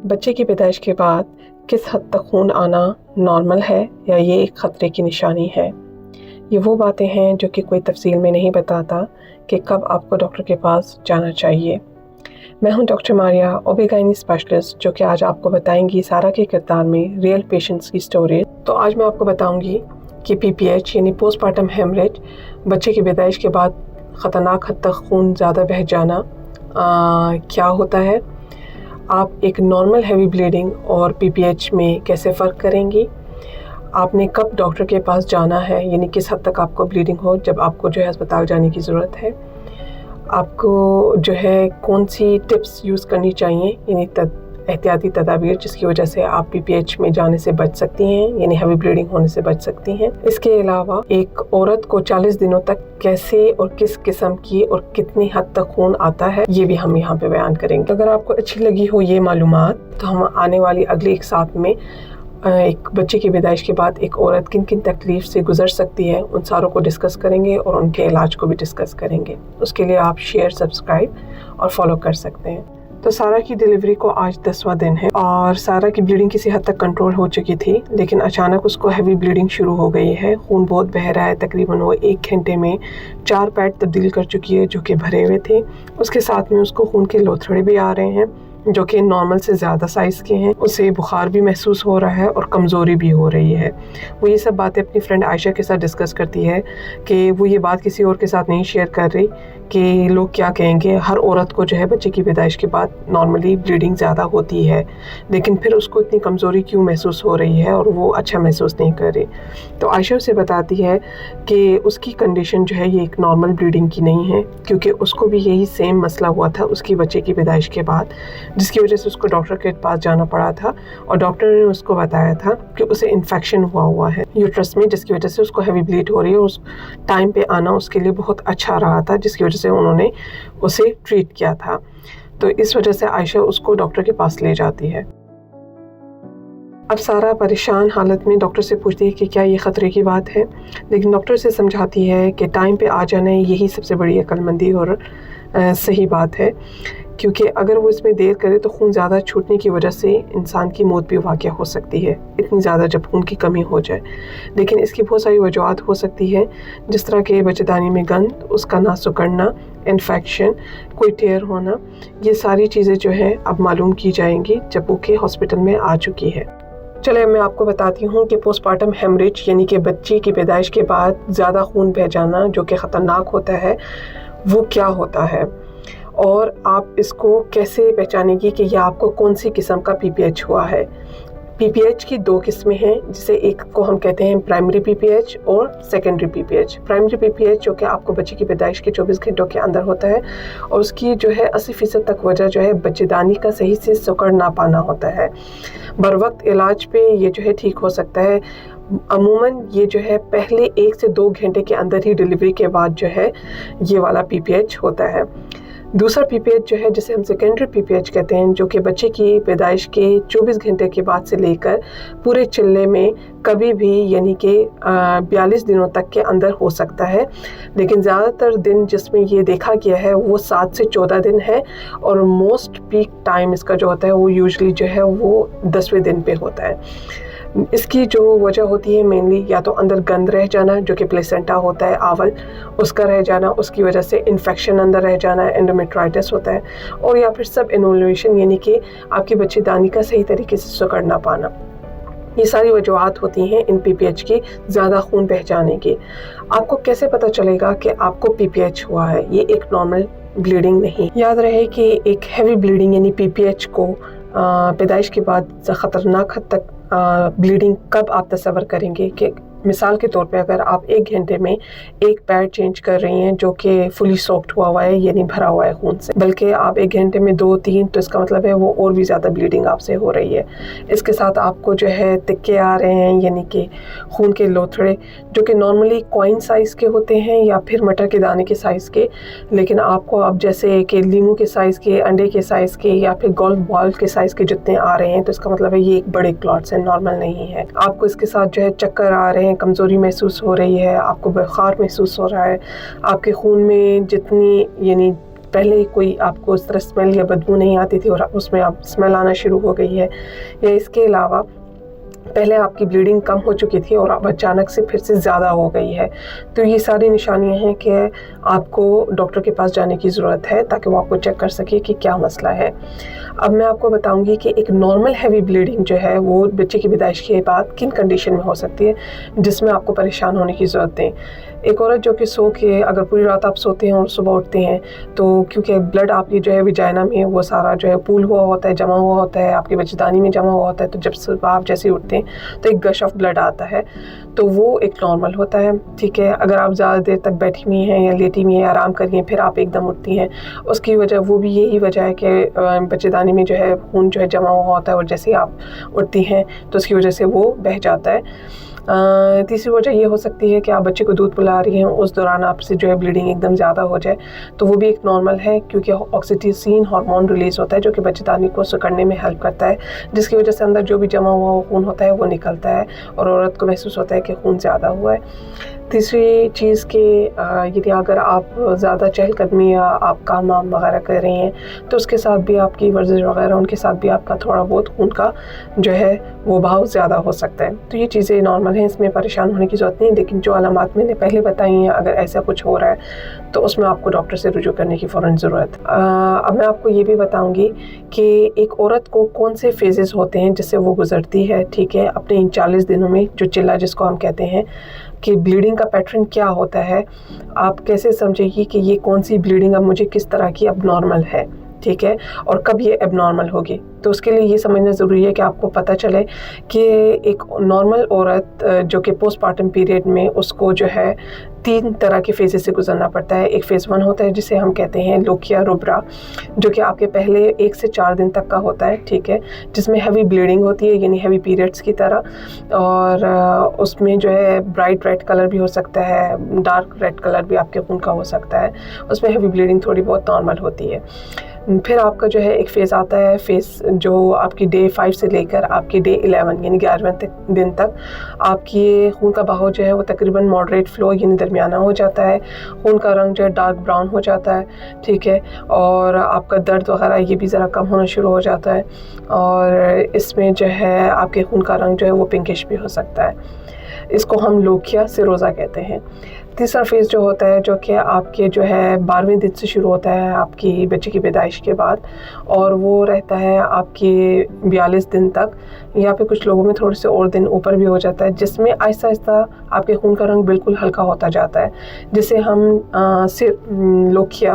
बच्चे की पैदाइश के बाद किस हद तक खून आना नॉर्मल है या ये एक ख़तरे की निशानी है। ये वो बातें हैं जो कि कोई तफसील में नहीं बताता कि कब आपको डॉक्टर के पास जाना चाहिए। मैं हूं डॉक्टर मारिया, ओबेगाइनी स्पेशलिस्ट, जो कि आज आपको बताएंगी सारा के किरदार में रियल पेशेंट्स की स्टोरी। तो आज मैं आपको बताऊंगी कि PPH यानी पोस्टमार्टम हेमरेज, बच्चे की पैदाइश के बाद ख़तरनाक हद तक खून ज़्यादा बह जाना क्या होता है, आप एक नॉर्मल हैवी ब्लीडिंग और PPH में कैसे फ़र्क करेंगी, आपने कब डॉक्टर के पास जाना है, यानी किस हद तक आपको ब्लीडिंग हो जब आपको जो है अस्पताल जाने की ज़रूरत है, आपको जो है कौन सी टिप्स यूज़ करनी चाहिए, यानी एहतियाती तदाबीर जिसकी वजह से आप PPH में जाने से बच सकती हैं, यानी हैवी ब्लीडिंग होने से बच सकती हैं। इसके अलावा एक औरत को 40 दिनों तक कैसे और किस किस्म की और कितनी हद तक खून आता है, ये भी हम यहाँ पे बयान करेंगे। अगर आपको अच्छी लगी हो ये मालूमात, तो हम आने वाली अगली एक साथ में एक बच्चे की पैदाइश के बाद एक औरत किन किन तकलीफ से गुजर सकती है उन सारों को डिस्कस करेंगे और उनके इलाज को भी डिस्कस करेंगे। उसके लिए आप शेयर, सब्सक्राइब और फॉलो कर सकते हैं। तो सारा की डिलीवरी को आज 10वां दिन है और सारा की ब्लीडिंग किसी हद तक कंट्रोल हो चुकी थी, लेकिन अचानक उसको हैवी ब्लीडिंग शुरू हो गई है। खून बहुत बह रहा है, तकरीबन वो 1 घंटे में 4 पैड तब्दील कर चुकी है जो कि भरे हुए थे। उसके साथ में उसको खून के लोथड़े भी आ रहे हैं जो कि नॉर्मल से ज़्यादा साइज़ के हैं। उसे बुखार भी महसूस हो रहा है और कमज़ोरी भी हो रही है। वो ये सब बातें अपनी फ्रेंड आयशा के साथ डिस्कस करती है कि वो ये बात किसी और के साथ नहीं शेयर कर रही कि लोग क्या कहेंगे। हर औरत को जो है बच्चे की पैदाइश के बाद नॉर्मली ब्लीडिंग ज़्यादा होती है, लेकिन फिर उसको इतनी कमज़ोरी क्यों महसूस हो रही है और वो अच्छा महसूस नहीं कर रही। तो आयशा उसे बताती है कि उसकी कंडीशन जो है ये एक नॉर्मल ब्लीडिंग की नहीं है, क्योंकि उसको भी यही सेम मसला हुआ था उसकी बच्चे की पैदाइश के बाद, जिसकी वजह से उसको डॉक्टर के पास जाना पड़ा था और डॉक्टर ने उसको बताया था कि उसे इन्फेक्शन हुआ है यूट्रस में, जिसकी वजह से उसको हैवी ब्लीड हो रही है। उस टाइम पे आना उसके लिए बहुत अच्छा रहा था, जिसकी वजह से उन्होंने उसे ट्रीट किया था। तो इस वजह से आयशा उसको डॉक्टर के पास ले जाती है। अब सारा परेशान हालत में डॉक्टर से पूछती है कि क्या ये ख़तरे की बात है, लेकिन डॉक्टर से समझाती है कि टाइम पे आ जाना यही सबसे बड़ी अक्लमंदी और सही बात है, क्योंकि अगर वो इसमें देर करे तो खून ज़्यादा छूटने की वजह से इंसान की मौत भी वाक़या हो सकती है, इतनी ज़्यादा जब खून की कमी हो जाए। लेकिन इसकी बहुत सारी वजूहात हो सकती है, जिस तरह के बच्चेदानी में गंद, उसका ना सुकड़ना, इन्फेक्शन, कोई टेयर होना, ये सारी चीज़ें जो है अब मालूम की जाएंगी जब वो के हॉस्पिटल में आ चुकी है। चले मैं आपको बताती हूँ कि पोस्टमार्टम हेमरेज यानी कि बच्चे की पैदाइश के बाद ज़्यादा खून बह जाना जो कि ख़तरनाक होता है, वो क्या होता है और आप इसको कैसे पहचानेंगी कि यह आपको कौन सी किस्म का PPH हुआ है। PPH की 2 किस्में हैं, जिसे एक को हम कहते हैं प्राइमरी PPH और सेकेंडरी PPH। प्राइमरी PPH जो कि आपको बच्चे की पैदाइश के 24 घंटों के अंदर होता है और उसकी जो है 80% तक वजह जो है बच्चेदानी का सही से सुकड़ ना पाना होता है। बर वक्त इलाज पे ये जो है ठीक हो सकता है। अमूमन ये जो है पहले 1 से 2 घंटे के अंदर ही डिलीवरी के बाद जो है ये वाला PPH होता है। दूसरा PPH जो है जिसे हम सेकेंडरी PPH कहते हैं, जो कि बच्चे की पैदाइश के 24 घंटे के बाद से लेकर पूरे चिल्ले में कभी भी यानी कि 42 दिनों तक के अंदर हो सकता है, लेकिन ज़्यादातर दिन जिसमें ये देखा गया है वो 7 से 14 दिन है और मोस्ट पीक टाइम इसका जो होता है वो यूजुअली जो है वो 10वें दिन पे होता है। इसकी जो वजह होती है मेनली या तो अंदर गंद रह जाना जो कि प्लेसेंटा होता है, आवल, उसका रह जाना, उसकी वजह से इन्फेक्शन अंदर रह जाना, एंडोमेट्राइटिस होता है, और या फिर सब इनोल्यूशन यानी कि आपकी बच्चेदानी का सही तरीके से सुकड़ ना पाना। ये सारी वजूहात होती हैं इन PPH की ज़्यादा खून बह जाने की। आपको कैसे पता चलेगा कि आपको PPH हुआ है? ये एक नॉर्मल ब्लीडिंग नहीं। याद रहे कि एक हैवी ब्लीडिंग यानी PPH को पैदाइश के बाद ख़तरनाक हद तक ब्लीडिंग कब आप तस्वर करेंगे कि मिसाल के तौर पे अगर आप 1 घंटे में 1 पैड चेंज कर रही हैं जो कि फुली सोक्ड हुआ है यानी भरा हुआ है खून से, बल्कि आप 1 घंटे में 2-3, तो इसका मतलब है वो और भी ज़्यादा ब्लीडिंग आपसे हो रही है। इसके साथ आपको जो है तिक्के आ रहे हैं यानी कि खून के लोथड़े जो कि नॉर्मली कॉइन साइज़ के होते हैं या फिर मटर के दाने के साइज़ के, लेकिन आपको अब जैसे कि लीमू के साइज़ के, अंडे के साइज़ के या फिर गोल्फ बॉल के साइज़ के जितने आ रहे हैं, तो इसका मतलब है ये एक बड़े क्लॉट्स हैं, नॉर्मल नहीं है। आपको इसके साथ जो है चक्कर आ रहे हैं, कमज़ोरी महसूस हो रही है, आपको बुखार महसूस हो रहा है, आपके खून में जितनी यानी पहले कोई आपको इस तरह स्मेल या बदबू नहीं आती थी और उसमें आप स्मेल आना शुरू हो गई है, या इसके अलावा पहले आपकी ब्लीडिंग कम हो चुकी थी और अब अचानक से फिर से ज़्यादा हो गई है, तो ये सारी निशानियां हैं कि आपको डॉक्टर के पास जाने की ज़रूरत है ताकि वो आपको चेक कर सके कि क्या मसला है। अब मैं आपको बताऊंगी कि एक नॉर्मल हैवी ब्लीडिंग जो है वो बच्चे की पैदाइश के बाद किन कंडीशन में हो सकती है जिसमें आपको परेशान होने की ज़रूरत है। एक औरत जो कि सो के अगर पूरी रात आप सोते हैं और सुबह उठते हैं तो क्योंकि ब्लड आपकी जो है विजाइना में वो सारा जो है पूल हुआ होता है, जमा हुआ होता है, आपकी बच्चेदानी में जमा हुआ होता है, तो जब सुबह आप जैसे उठते हैं तो एक गश ऑफ ब्लड आता है, तो वो एक नॉर्मल होता है। ठीक है, अगर आप ज़्यादा देर तक बैठी हुई हैं या लेटी हुई हैं, आराम करिए, फिर आप एकदम उठती हैं, उसकी वजह वो भी यही वजह है कि बच्चेदानी में जो है खून जो है जमा हुआ होता है और जैसे आप उठती हैं तो उसकी वजह से वो बह जाता है। तीसरी वजह ये हो सकती है कि आप बच्चे को दूध पिला रही हैं, उस दौरान आपसे जो है ब्लीडिंग एकदम ज़्यादा हो जाए, तो वो भी एक नॉर्मल है क्योंकि ऑक्सीटोसिन हार्मोन रिलीज़ होता है जो कि बच्चेदानी को सिकुड़ने में हेल्प करता है, जिसकी वजह से अंदर जो भी जमा हुआ खून होता है वो निकलता है और औरत को महसूस होता है कि खून ज़्यादा हुआ है। तीसरी चीज़ कि यदि अगर आप ज़्यादा चहलकदमी या आप काम वाम वगैरह कर रही हैं तो उसके साथ भी आपकी वर्जिश वगैरह उनके साथ भी आपका थोड़ा बहुत खून का जो है वो बहाव ज़्यादा हो सकता है। तो ये चीज़ें नॉर्मल हैं, इसमें परेशान होने की ज़रूरत नहीं, लेकिन जो अलामात मैंने पहले बताई हैं अगर ऐसा कुछ हो रहा है तो उसमें आपको डॉक्टर से रुजू करने की फ़ौरन ज़रूरत है। अब मैं आपको ये भी बताऊँगी कि एक औरत को कौन से फेजेस होते हैं जिससे वो गुजरती है, ठीक है, अपने इन 40 दिनों में, जो चिल्ला जिसको हम कहते हैं, कि ब्लीडिंग का पैटर्न क्या होता है, आप कैसे समझेगी कि ये कौन सी ब्लीडिंग अब मुझे किस तरह की अब नॉर्मल है, ठीक है, और कब ये एबनॉर्मल होगी। तो उसके लिए ये समझना ज़रूरी है कि आपको पता चले कि एक नॉर्मल औरत जो कि पोस्टमार्टम पीरियड में उसको जो है 3 तरह के फेजेस से गुजरना पड़ता है। एक फ़ेज़ 1 होता है जिसे हम कहते हैं लोकिया रुब्रा, जो कि आपके पहले 1 से 4 दिन तक का होता है, ठीक है, जिसमें हैवी ब्लीडिंग होती है यानी हैवी पीरियड्स की तरह, और उसमें जो है ब्राइट रेड कलर भी हो सकता है, डार्क रेड कलर भी आपके खून का हो सकता है, उसमें हैवी ब्लीडिंग थोड़ी बहुत नॉर्मल होती है। फिर आपका जो है एक फ़ेज़ आता है, फ़ेज़ जो आपकी डे 5 से लेकर आपकी डे 11 यानी 11वें दिन तक आपकी खून का बहाव जो है वो तकरीबन मॉडरेट फ्लो यानी दरमियाना हो जाता है, खून का रंग जो है डार्क ब्राउन हो जाता है, ठीक है, और आपका दर्द वगैरह ये भी ज़रा कम होना शुरू हो जाता है, और इसमें जो है आपके खून का रंग जो है वो पिंकिश भी हो सकता है। इसको हम लोकिया सिरोज़ा कहते हैं। तीसरा फेज़ जो होता है जो कि आपके जो है 12वें दिन से शुरू होता है आपकी बच्चे की पैदाइश के बाद, और वो रहता है आपके 42 दिन तक, या फिर कुछ लोगों में थोड़े से और दिन ऊपर भी हो जाता है, जिसमें आहिस्ता आहिस्ता आपके खून का रंग बिल्कुल हल्का होता जाता है, जिसे हम लोकिया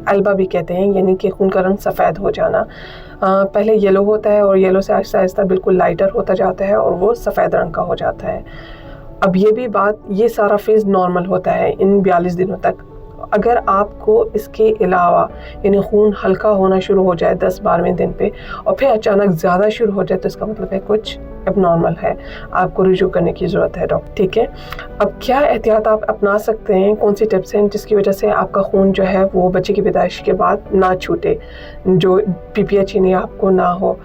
अल्बा भी कहते हैं, यानी कि खून का रंग सफ़ेद हो जाना। पहले येलो होता है और येलो से आहिस्ता आहिस्ता बिल्कुल लाइटर होता जाता है और वो सफ़ेद रंग का हो जाता है। अब ये सारा फेज़ नॉर्मल होता है इन 42 दिनों तक। अगर आपको इसके अलावा यानी खून हल्का होना शुरू हो जाए 10-12वें दिन पे और फिर अचानक ज़्यादा शुरू हो जाए तो इसका मतलब है कुछ एबनॉर्मल है, आपको रुजू करने की ज़रूरत है डॉक्टर, ठीक है। अब क्या एहतियात आप अपना सकते हैं, कौन सी टिप्स हैं जिसकी वजह से आपका खून जो है वो बच्चे की पैदाइश के बाद ना छूटे, जो PPH यानी आपको ना हो।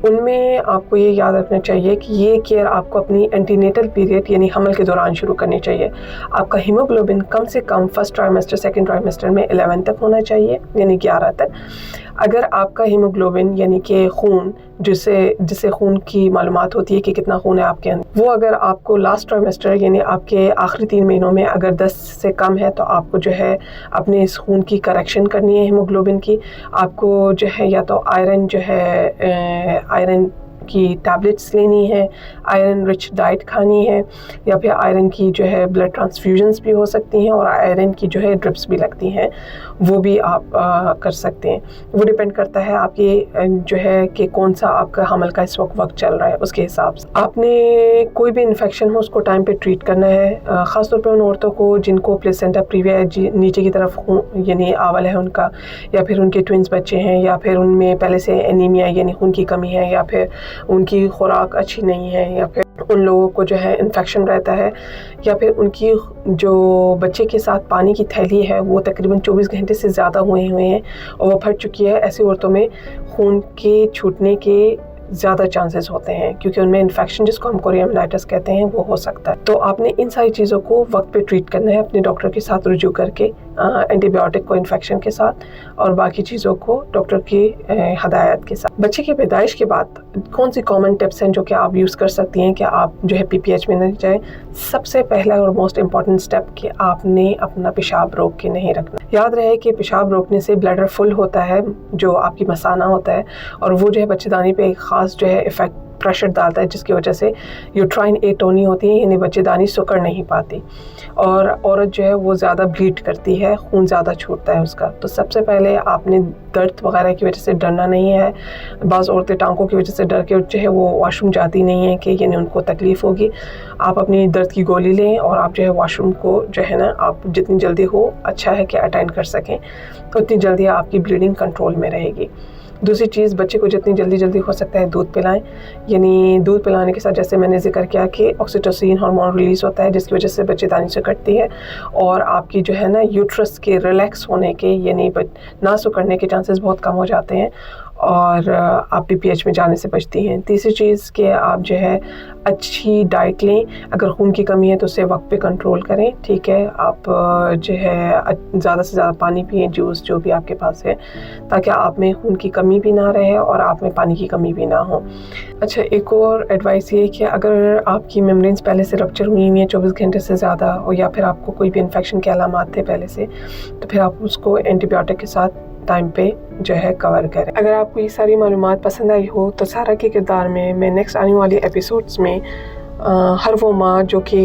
उनमें आपको ये याद रखना चाहिए कि ये केयर आपको अपनी एंटीनेटल पीरियड यानी हमल के दौरान शुरू करनी चाहिए। आपका हीमोग्लोबिन कम से come first trimester second trimester में 11 तक होना चाहिए यानी 11 तक। अगर आपका हीमोग्लोबिन यानी कि खून जिसे खून की मालूमात होती है कि कितना खून है आपके अंदर, वो अगर आपको लास्ट ट्राइमेस्टर यानी आपके आखिरी 3 महीनों में अगर 10 से कम है तो आपको जो है अपने इस खून की करेक्शन करनी है हीमोग्लोबिन की। आपको जो है या तो आयरन की टैबलेट्स लेनी है, आयरन रिच डाइट खानी है, या फिर आयरन की जो है ब्लड ट्रांसफ्यूजन्स भी हो सकती हैं और आयरन की जो है ड्रिप्स भी लगती हैं, वो भी आप कर सकते हैं। वो डिपेंड करता है आपकी जो है कि कौन सा आपका हमल का इस वक्त चल रहा है, उसके हिसाब से आपने कोई भी इन्फेक्शन हो उसको टाइम पे ट्रीट करना है। ख़ासतौर पे उन औरतों को जिनको प्लेसेंटा प्रीविया नीचे की तरफ यानी आवल है उनका, या फिर उनके ट्विंस बच्चे हैं, या फिर उनमें पहले से एनीमिया यानी खून की कमी है, या फिर उनकी खुराक अच्छी नहीं है, या फिर उन लोगों को जो है इन्फेक्शन रहता है, या फिर उनकी जो बच्चे के साथ पानी की थैली है वो तकरीबन 24 घंटे से ज़्यादा हुए हैं और वो फट चुकी है। ऐसी औरतों में खून के छूटने के ज़्यादा चांसेस होते हैं क्योंकि उनमें इन्फेक्शन जिसको हम कोरियामाइटिस कहते हैं वो हो सकता है। तो आपने इन सारी चीज़ों को वक्त पे ट्रीट करना है, अपने डॉक्टर के साथ रुजू करके एंटीबायोटिक को इन्फेक्शन के साथ और बाकी चीज़ों को डॉक्टर की हदायत के साथ। बच्चे की पैदाइश के बाद कौन सी कॉमन टिप्स हैं जो कि आप यूज़ कर सकती हैं कि आप जो है PPH में नहीं जाए? सबसे पहला और मोस्ट इम्पॉर्टेंट स्टेप कि आपने अपना पेशाब रोक के नहीं रखना। याद रहे कि पेशाब रोकने से ब्लैडर फुल होता है, जो आपकी मसाना होता है, और वो जो है बच्चेदानी पे एक ख़ास जो है इफ़ेक्ट प्रेशर डालता है, जिसकी वजह से यूट्राइन एटोनी होती है, यानी बच्चेदानी सुकड़ नहीं पाती और औरत जो है वो ज़्यादा ब्लीड करती है, खून ज़्यादा छूटता है उसका। तो सबसे पहले आपने दर्द वगैरह की वजह से डरना नहीं है। बाज़ औरतें टांकों की वजह से डर के जो है वो वॉशरूम जाती नहीं है कि यानी उनको तकलीफ़ होगी। आप अपनी दर्द की गोली लें और आप जो है वॉशरूम को जो है ना, आप जितनी जल्दी हो अच्छा है कि अटेंड कर सकें, उतनी जल्दी आपकी ब्लीडिंग कंट्रोल में रहेगी। दूसरी चीज़, बच्चे को जितनी जल्दी हो सकता है दूध पिलाएं, यानी दूध पिलाने के साथ जैसे मैंने जिक्र किया कि ऑक्सीटोसिन हार्मोन रिलीज़ होता है, जिसकी वजह से बच्चेदानी से कटती है और आपकी जो है ना यूट्रस के रिलैक्स होने के यानी ना सुकड़ने के चांसेस बहुत कम हो जाते हैं और आप PPH में जाने से बचती हैं। तीसरी चीज़ कि आप जो है अच्छी डाइट लें, अगर खून की कमी है तो उसे वक्त पे कंट्रोल करें, ठीक है। आप जो है ज़्यादा से ज़्यादा पानी पिएं, जूस जो भी आपके पास है, ताकि आप में खून की कमी भी ना रहे और आप में पानी की कमी भी ना हो। अच्छा, एक और एडवाइस ये है कि अगर आपकी मेम्ब्रेन्स पहले से रप्चर हुई हैं 24 घंटे से ज़्यादा, और या फिर आपको कोई भी इन्फेक्शन के अलामात थे पहले से, तो फिर आप उसको एंटीबायोटिक के साथ टाइम पे जो है कवर करें। अगर आपको ये सारी मालूमात पसंद आई हो तो सारा के किरदार में मैं नेक्स्ट आने वाली एपिसोड्स में हर वो माँ जो कि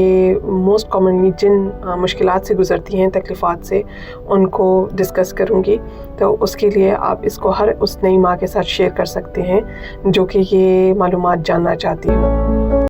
मोस्ट कॉमनली जिन मुश्किलात से गुज़रती हैं, तकलीफ़ात से, उनको डिस्कस करूँगी। तो उसके लिए आप इसको हर उस नई माँ के साथ शेयर कर सकते हैं जो कि ये मालूमात जानना चाहती हो।